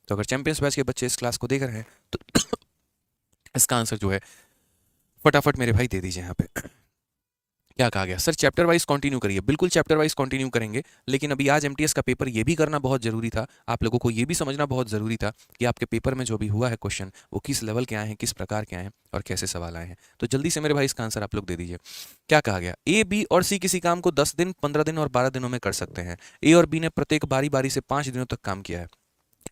तो अगर champions batch के बच्चे इस क्लास को देख रहे हैं तो इसका आंसर जो है फटाफट मेरे भाई दे दीजिए यहाँ पे। क्या कहा गया सर, चैप्टर वाइज कंटिन्यू करिए। बिल्कुल चैप्टर वाइज कंटिन्यू करेंगे, लेकिन अभी आज एमटीएस का पेपर ये भी करना बहुत जरूरी था, आप लोगों को ये भी समझना बहुत जरूरी था कि आपके पेपर में जो भी हुआ है क्वेश्चन वो किस लेवल के आए हैं, किस प्रकार के आए हैं और कैसे सवाल आए हैं। तो जल्दी से मेरे भाई इसका आंसर आप लोग दे दीजिए। क्या कहा गया, ए बी और सी किसी काम को 10 दिन 15 दिन और 12 दिनों में कर सकते हैं। ए और बी ने प्रत्येक बारी बारी से 5 दिनों तक काम किया है।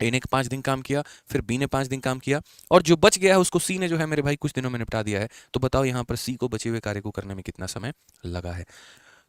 ए ने 5 दिन काम किया, फिर बी ने 5 दिन काम किया, और जो बच गया है उसको सी ने जो है मेरे भाई कुछ दिनों में निपटा दिया है। तो बताओ यहाँ पर सी को बचे हुए कार्य को करने में कितना समय लगा है।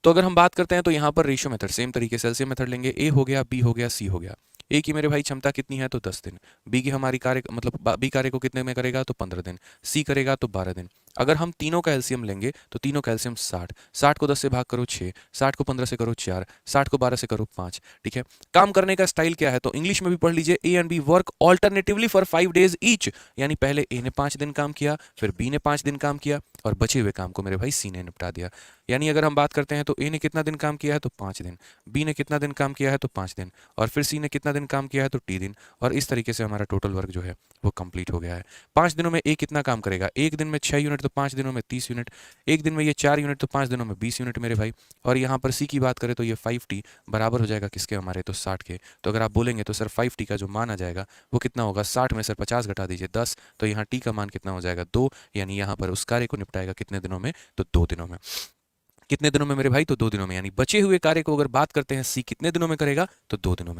तो अगर हम बात करते हैं तो यहाँ पर रेशियो मेथड सेम तरीके से एलसीएम मेथड लेंगे। ए हो गया, बी हो गया, सी हो गया। ए की मेरे भाई क्षमता कितनी है तो 10 दिन। बी की हमारी कार्य मतलब बी कार्य को कितने में करेगा तो 15 दिन। सी करेगा तो 12 दिन। अगर हम तीनों का एलसीएम लेंगे तो तीनों का एलसीएम 60। 60 को 10 से भाग करो 6, 60 को 15 से करो 4, 60 को 12 से करो 5। ठीक है, काम करने का स्टाइल क्या है तो इंग्लिश में भी पढ़ लीजिए। A and B work alternatively for 5 days each, यानी पहले ए ने 5 दिन काम किया, फिर बी ने 5 दिन काम किया, और बचे हुए काम को मेरे भाई सी ने निपटा दिया। यानी अगर हम बात करते हैं तो ए ने कितना दिन काम किया है तो 5 दिन, बी ने कितना दिन काम किया है तो 5 दिन, और फिर सी ने कितना दिन काम किया है तो टी दिन, और इस तरीके से हमारा टोटल वर्क जो है वो कंप्लीट हो गया है। 5 दिनों में ए कितना काम करेगा, एक दिन में 6 यूनिट तो 5 दिनों में 30 यूनिट, एक दिन में ये 4 यूनिट तो 5 दिनों में 20 यूनिट मेरे भाई। और यहाँ पर सी की बात करें तो ये 5t बराबर हो जाएगा किसके, हमारे तो 60 के। तो अगर आप बोलेंगे तो सर 5t का जो मान आ जाएगा वो कितना होगा, 60 में सर 50 घटा दीजिए 10, तो यहाँ टी का मान कितना हो जाएगा 2, यानी यहाँ पर उस कार्य को निपटाएगा कितने दिनों में तो 2 दिनों में। कितने दिनों में मेरे भाई तो 2 दिनों में। यानी बचे हुए कार्य को अगर बात करते हैं सी कितने दिनों में करेगा तो 2 दिनों में।